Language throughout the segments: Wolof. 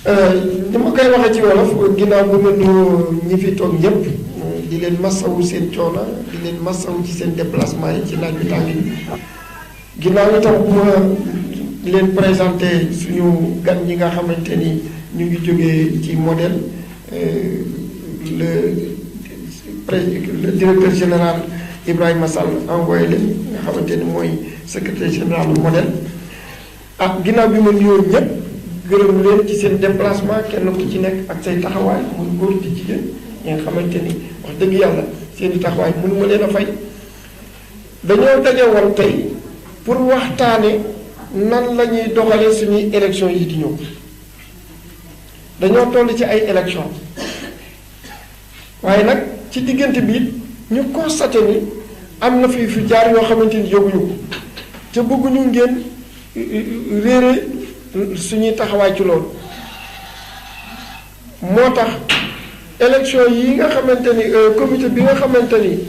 ni ma koy waxee ci wolof ginnaaw bu mel ñi fi toog ñëpp di leen masawu seen coono di leen masawu ci seen déplacement yi ci naaj bi tàng yi ginnaaw itam bu ma leen présenté suñu gan ñi nga xamante ni ñu ngi jógee ci modèle le directeur général Ibrahima Sall envoyé leen nga xamante ni mooy secrétaire général modèle ginnaaw bi ma nuyoo ñëpp gërëm leen ci seen déplacement kenn ku ci nekk ak say taxawaay muy góor di jigéen ñi nga xamante ni wax dëgg yàlla seen i taxawaay mënu ma leen a fay dañoo daje woon tey pour waxtaane nan la ñuy doxalee suñuy élection yi di ñëw dañoo toll ci ay élection waaye nag ci diggante bi ñu constaté ni am na fi jaar yoo xamante ni yóbbuñu ko te bëgguñu ngeen réere suñuy taxawaay ci loolu moo tax élection yi nga xamante ni comité bi nga xamante ni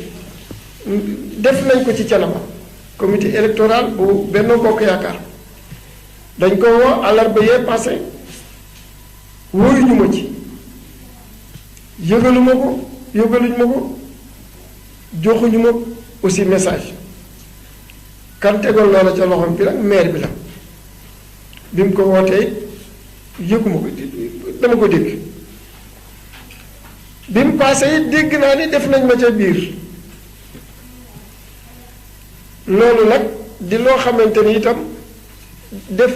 def nañ ko ci Thiénaba comité électoral bu Benno Bokk Yaakaar dañ ko woo àllarba yee passé wóoruñu ma ci yëgaluma ko yëgaluñu ma ko joxuñu ma aussi message kan tegoon loola ca loxoom bi nag maire bi la bi mu ko wootee yëguma ko dama ko dégg bi mu passé dégg naa ni def nañ ma ca biir loolu nag di loo xamante ni itam def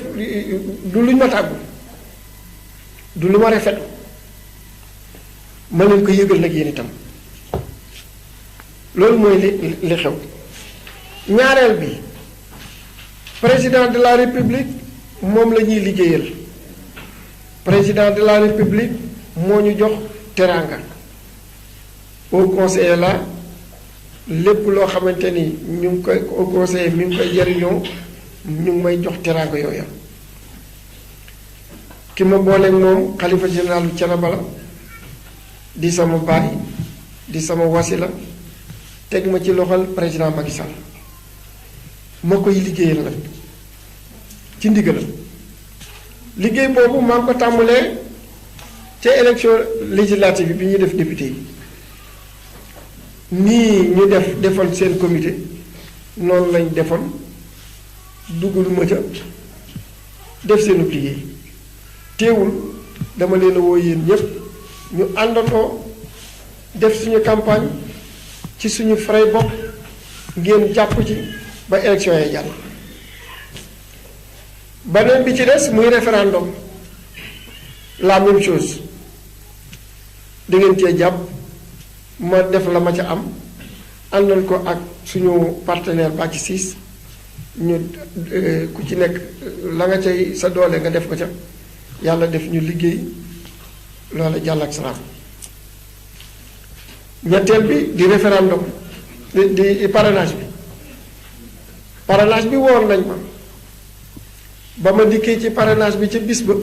du luñ ma tàggu du lu ma rafetlu ma leen ko yëgal nag yéen itam loolu mooy li xew ñaareel bi président de la république moom la ñuy liggéeyal président de la république moo ñu jox teraanga au conseiller la lépp loo xamante ni ñu ngi koy au conseiller mi ngi koy jariñoo ñu ngi may jox teraanga yooya ki ma booleeg moom xalifa général bu Thiénaba la di sama baay di sama wasila teg ma ci loxol président Macky Sall ma koy liggéeyal nag ci ndigalam liggéey boobu maa ngi ko tàmbalee ca élection législative bi ñuy def député yi nii ñu defal seen comité noonu lañ defoon duggalu ma ca def seenu liggéey teewul dama leen a woo yéen ñëpp ñu àndandoo def suñu campagne ci suñu frais bopp ngeen jàpp ci ba élection yi jàll beneen bi ci des muy référendum la même chose da ngeen cee jàpp ma def la ma ca am àndal ko ak suñu partenaire Bathie Ciss ñu ku ci nekk la nga cay sa doole nga def ko ca yàlla def ñu liggéey loola jàll ak salaam ñetteel bi di référendum di parrainage bi woor nañ ba ma dikkee ci parrainage bi ca bis ba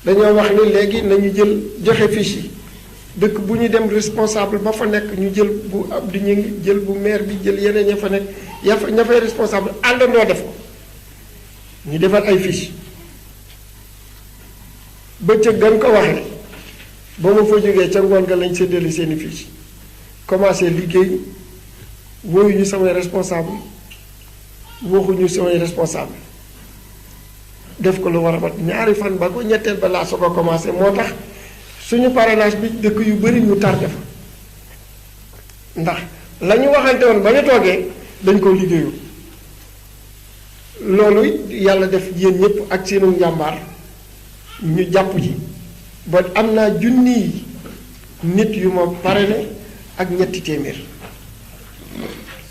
dañoo wax ni léegi nañu jël joxe fiche yi dëkk bu ñu dem responsable ba fa nekk ñu jël bu Abdou ñu ngi jël bu maire bi jël yeneen ña fa nekk ña fay responsable àndandoo def ko ñu defar ay fiche bëccëg dañ ko waxee ba ma fa jógee ca ngoon nga lañ séddale seeni fiche commencé liggéey wóoyuñu samay responsable waxuñu samay responsable def ko lu war a mat ñaari fan ba ko ñetteel ba laa soo ko commencé moo tax suñu parrainage bi dëkk yu bari ñu tardé fa ndax la ñu waxante woon ba ñu toogee dañ ko liggéeyu loolu yàlla def yéen ñëpp ak seenu njàmbaar ñu jàpp ci ba am naa junniy nit yu ma parrainé ak ñetti téeméer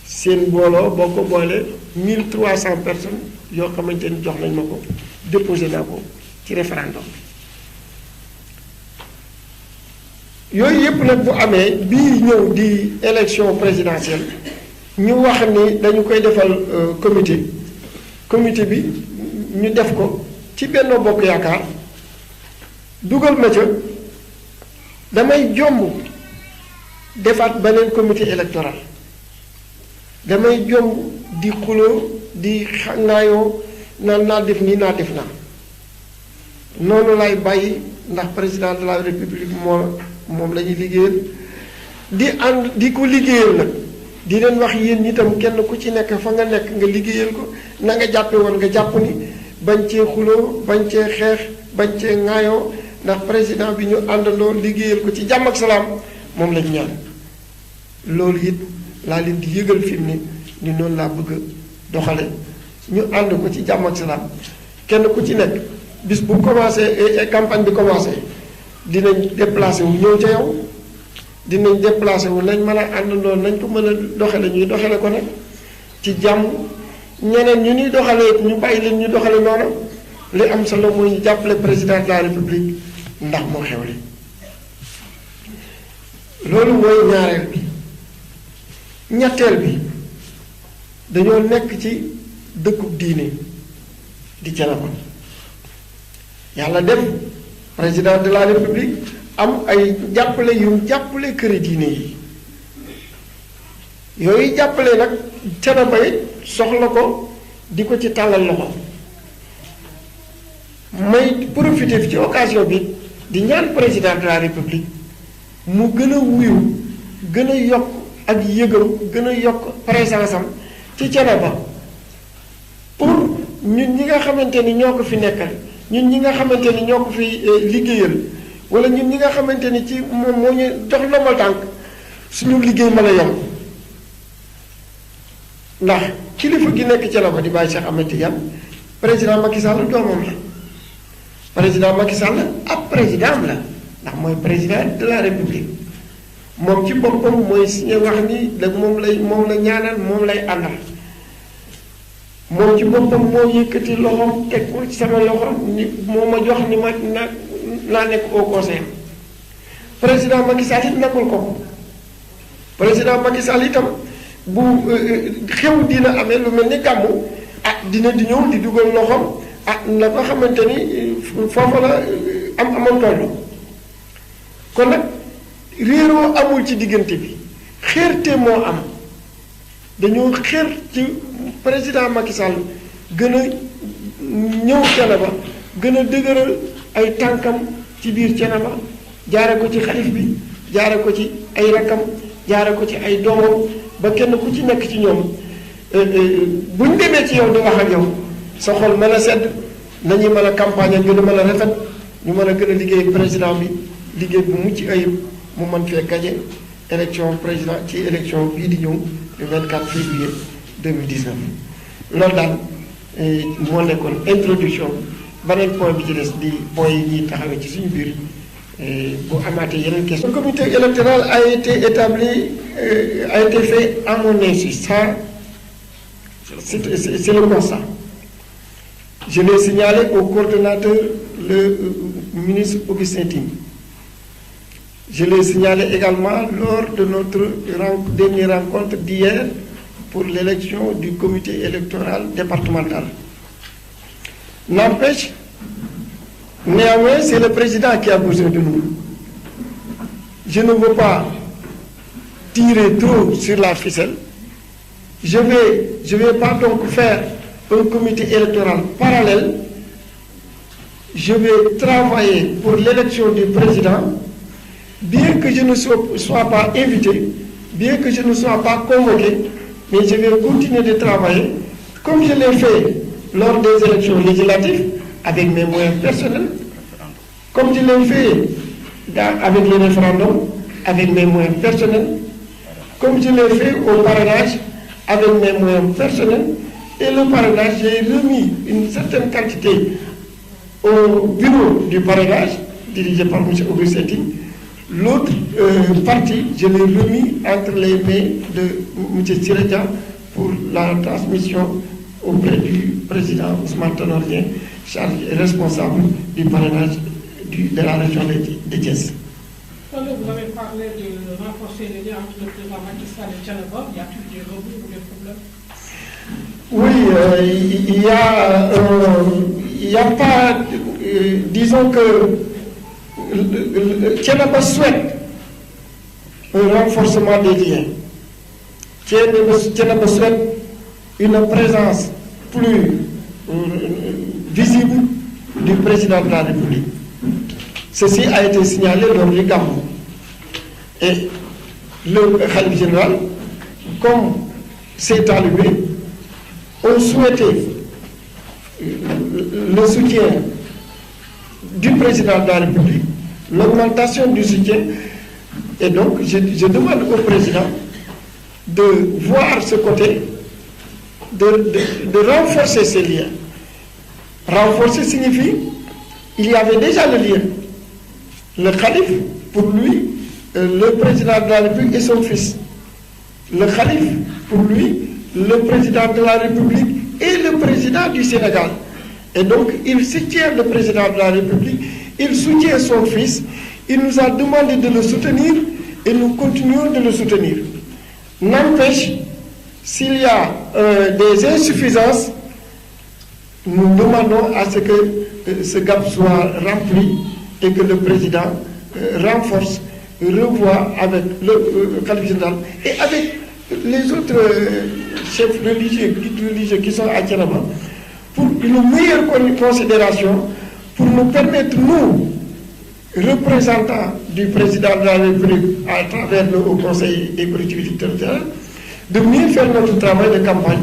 seen booloo boo ko boole 1300 personnes yoo xamante ni jox nañ ma ko déposé naa ko ci référendum yooyu yëpp nag bu amee bii ñëw di élection présidentielle ñu wax ni dañu koy defal comité bi ñu def ko ci Benno Bokk Yaakaar dugal ma ca damay jomb defaat beneen comité électoral damay jomb di xuloo di xangaayoo naan naa def nii naa def naa noonu lay bàyyi ndax président de la république moom la ñuy liggéeyal di ànd di ko liggéeyal nag di leen wax yéen ñi tam kenn ku ci nekk fa nga nekk nga liggéeyal ko na nga jàppe woon nga jàpp ni bañ cee xuloo bañ cee xeex bañ cee ŋaayoo ndax président bi ñu àndandoo liggéeyal ko ci jàmm ak salaam moom lañ ñaan loolu it laa leen di yëgal fi mu ni noonu laa bëgg a doxale ñu ànd ko ci jàmm ak salaam kenn ku ci nekk bis bu commencé campagne bi commencé dinañ déplacé wu ñëw ca yow dinañ déplacé wu nañ mën a àndandoo nañ ko mën a doxale ñuy doxale ko nag ci jàmm ñeneen ñu ñuy doxalee ñu bàyyi leen ñu doxale noonu li am solo mooy ñu jàppale président de la république ndax moo xewle loolu mooy ñaareel bi ñetteel bi dañoo nekk ci dëkkub diine di Thiénaba yàlla def président de la république am ay jàppale yu jàppale këri diine yi yooyu jàppale nag Thiénaba it soxla ko di ko ci tàllal loxo may profiter ci occasion bi di ñaan président de la république mu gën a wuyu gën a yokk ak yëgam gën a yokk présence am ci Thiénaba pour ñun ñi nga xamante ni ñoo ko fi nekkal ñun ñi nga xamante ni ñoo ko fi liggéeyal wala ñun ñi nga xamante ni ci moom moo ñu dox ndombal tànk suñu liggéey mën a yomb ndax kilifa gi nekk Thiénaba di bàyyi Cheikh Ahmed Tidiane président Macky Sall doomam la président Macky Sall ab président la ndax mooy président de la république moom ci boppam mooy signé wax ni da moom la ñaanal moom lay àndal moom ci boppam moo yëkkati loxoom teg ko ci sama loxo ni moo ma jox ni ma naa nekk au conseil président Macky Sall it nangul ko président Macky Sall itam bu xew dina amee lu mel ni gàmmu dina di ñëw di dugal loxoom na ko xamante ni foofa la amoon toll kon nag réeroo amul ci diggante bi xeerte moo am dañoo xeer ci président Macky Sall gën a ñëw Thiénaba gën a dëgëral ay tànkam ci biir Thiénaba jaare ko ci xalif bi jaare ko ci ay rakkam jaare ko ci ay doomam ba kenn ku ci nekk ci ñoom buñ demee ci yow di wax ak yow sa xol mën a sedd nañuy mën a campagne gën a mën a rafet ñu mën a gën a liggéey président bi liggéey bu mucc ayib mu mën fee gañe élection président ci élection bii di ñëw le 24 février 2019 loolu daal moo nekkoon introduction beneen point bi ci des di point yi ñuy taxawee ci suñu biir bu amaatee yeneen question. Le comité électoral a été établi a été fait à mon insu, ça c'est le constat. Je l'ai signalé au coordonnateur, le ministre Augustin Tine. Je l'ai signalé également lors de notre dernière rencontre d'hier pour l'élection du comité électoral départemental. N'empêche, néanmoins, c'est le président qui a besoin de nous. Je ne veux pas tirer trop sur la ficelle. Je vais pas donc faire un comité électoral parallèle. Je vais travailler pour l'élection du président, bien que je ne sois pas invité, bien que je ne sois pas convoqué, mais je vais continuer de travailler comme je l'ai fait lors des élections législatives, avec mes moyens personnels, comme je l'ai fait avec le référendum, avec mes moyens personnels, comme je l'ai fait au parrainage, avec mes moyens personnels. Et le parrainage, j'ai remis une certaine quantité au bureau du parrainage, dirigé par M. Augustin Tine. L'autre partie, je l'ai remis entre les mains de M. Sireja pour la transmission auprès du président Ousmane Tanor Dieng, chargé responsable du parrainage de la région de Thiès. Vous avez parlé de renforcer les liens entre le président Macky Sall et Thiénaba. Y a-t-il des rebondis ou des problèmes? Oui, il y a pas, disons que Thiénaba souhaite un renforcement des liens. Thiénaba souhaite une présence plus visible, du président de la République. Ceci a été signalé lors du Gamou. Et le khalife général, comme ses talibés, ont souhaité le soutien du président de la République, l'augmentation du soutien. Et donc, je demande au président de voir ce côté, de renforcer ces liens. Renforcer signifie, il y avait déjà le lien. Le calife, pour lui, le président de la République est son fils. Le calife, pour lui, le président de la République est le président du Sénégal. Et donc, il soutient le président de la République, il soutient son fils, il nous a demandé de le soutenir et nous continuons de le soutenir. N'empêche, s'il y a des insuffisances, nous demandons à ce que ce gap soit rempli et que le président renforce, revoie avec le khalife général et avec les autres chefs religieux, guides religieux qui sont à Thiénaba pour une meilleure considération, pour nous permettre, nous, représentants du président de la République à travers le Haut Conseil des collectivités territoriales, de mieux faire notre travail de campagne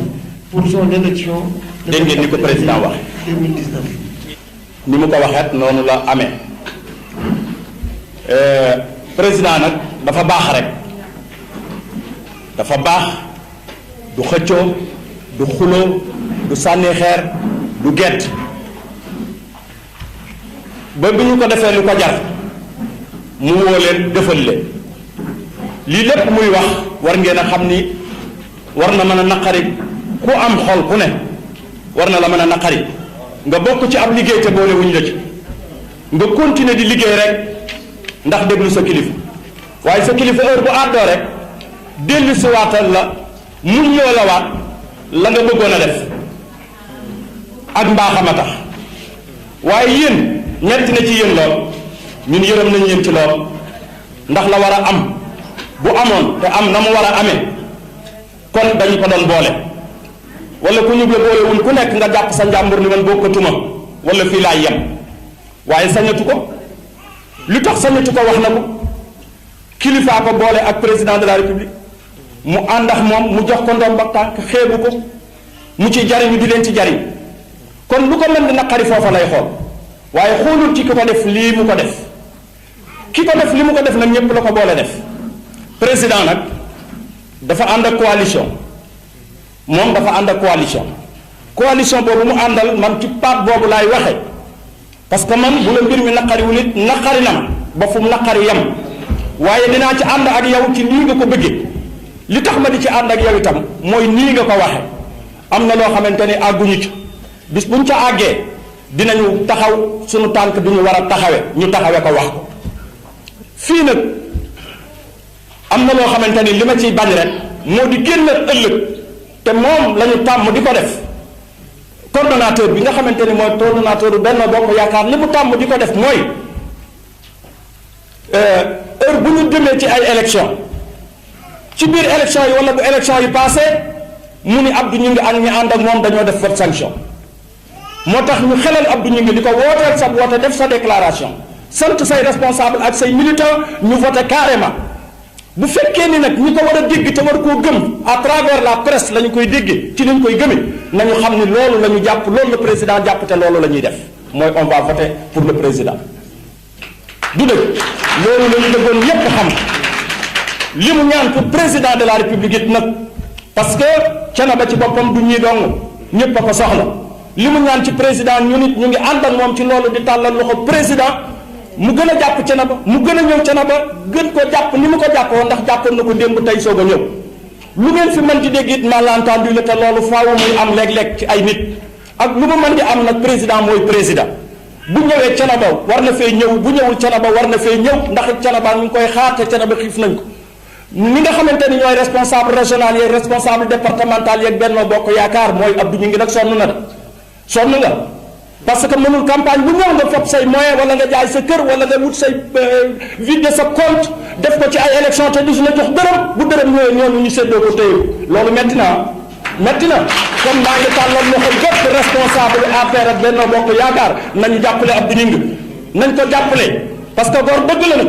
pour son élection de 2019. Ni mu ko waxee noonu la amee président nag dafa baax rek dafa baax du xëccoo du xuloo du sànni xeer du gett ba bi ñu ko defee lu ko jar mu woo leen defal leen lii lépp muy wax war ngeen a xam ni war na mën a naqari ku am xol ku ne war na la mën a naqari nga bokk ci ab liggéey te boole wuñ la ci nga continuer di liggéey rek ndax déglu sa kilifa waaye sa kilifa heure bu àddoo rek dellu si waatal la muñ loo la waat la nga bëggoon a def ak mbaaxam a tax waaye yéen ñetti na ci yéen lool ñun yërëm nañ leen ci lool ndax la war a am bu amoon te am na mu war a amee kon dañu ko doon boole wala ku ñu la boolewul ku nekk nga jàpp sa njàmbur ni man bokkatuma wala fii laay yem waaye sañatu ko lu tax sañatu ko wax na ko kilifaa ko boole ak président de la république mu ànd ak moom mu jox ko ndomb ak tànk xeebu ko mu ci jariñu di leen ci jariñ kon lu ko mën di naqari foofa lay xool waaye xoolul ci ki ko def lii mu ko def ki ko def li mu ko def nag ñépp la ko boole def président nag dafa ànd ak coalition moom dafa ànd ak coalition boobu mu àndal man ci paat boobu laay waxe parce que man bu la mbir mi naqariwul it naqari na ma ba fu mu naqari yam waaye dinaa ci ànd ak yow ci nii nga ko bëggee li tax ma di ci ànd ak yow itam mooy nii nga ko waxe am na loo xamante ni àgguñu ci bis buñ ca àggee dinañu taxaw suñu tànk bi ñu war a taxawe ñu taxawe ko wax ko fii nag am na loo xamante ni li ma ciy bañ rek moo di génnal ëllëg te moom la ñu tàmm di ko def coordonnateur bi nga xamante ni mooy coordonnateur bu Benno Bokk Yaakaar li mu tàmm di ko def mooy heure bu ñu demee ci ay élection ci biir élection yi wala bu élection yi passé mu ni Abdou ñu ngi ak ñi ànd ak moom dañoo def vote sanction moo tax ñu xelal Abdou ñu ngi di ko wooteel sa woote def sa déclaration sant say responsable ak say militants ñu voté carrément bu fekkee ni nag ñi ko war a dégg te war koo gëm à travers la presse la ñu koy déggee ci lañ koy gëmee nañu xam ni loolu la ñu jàpp loolu le président jàpp te loolu la ñuy def mooy on va voter pour le président du dëgg loolu la ñu dëggoon yépp xam li mu ñaan pour président de la république it nag parce que Thiénaba ci boppam du ñuy dong ñépp a ko soxla li mu ñaan ci président ñu nit ñu ngi ànd ak moom ci loolu di tàllal loxo président mu gën a jàpp Thiénaba mu gën a ñëw Thiénaba gën ko jàpp ni mu ko jàppoon ndax jàppoon na ko démb tey soog a ñëw lu ngeen fi mën di dégg it malentendu la te loolu faaw muy am léeg-léeg ci ay nit ak lu mu mën di am nag président mooy président bu ñëwee Thiénaba war na fee ñëw bu ñëwul Thiénaba war na fee ñëw ndax Thiénaba ñu ngi koy xaar te Thiénaba xiif nañ ko ñi nga xamante ni ñooy responsable régional yeeg responsable départemental yeeg Benno Bokk Yaakaar mooy Abdou ñu ngi nag sonn na de sonn nga parce que mënul campagne bu ñëw nga fopp say moyen wala nga jaay sa kër wala nga wut say vide sa compte def ko ci ay élection te du la jox dërëm bu dërëm ñëwee ñoom ñu séddoo ko téye loolu metti na metti na kon maa ngi tàllal loxo bépp responsable APR ak Benno Bokk Yaakaar nañu jàppale Abdou Gningue nañ ko jàppale parce que góor dëgg la nag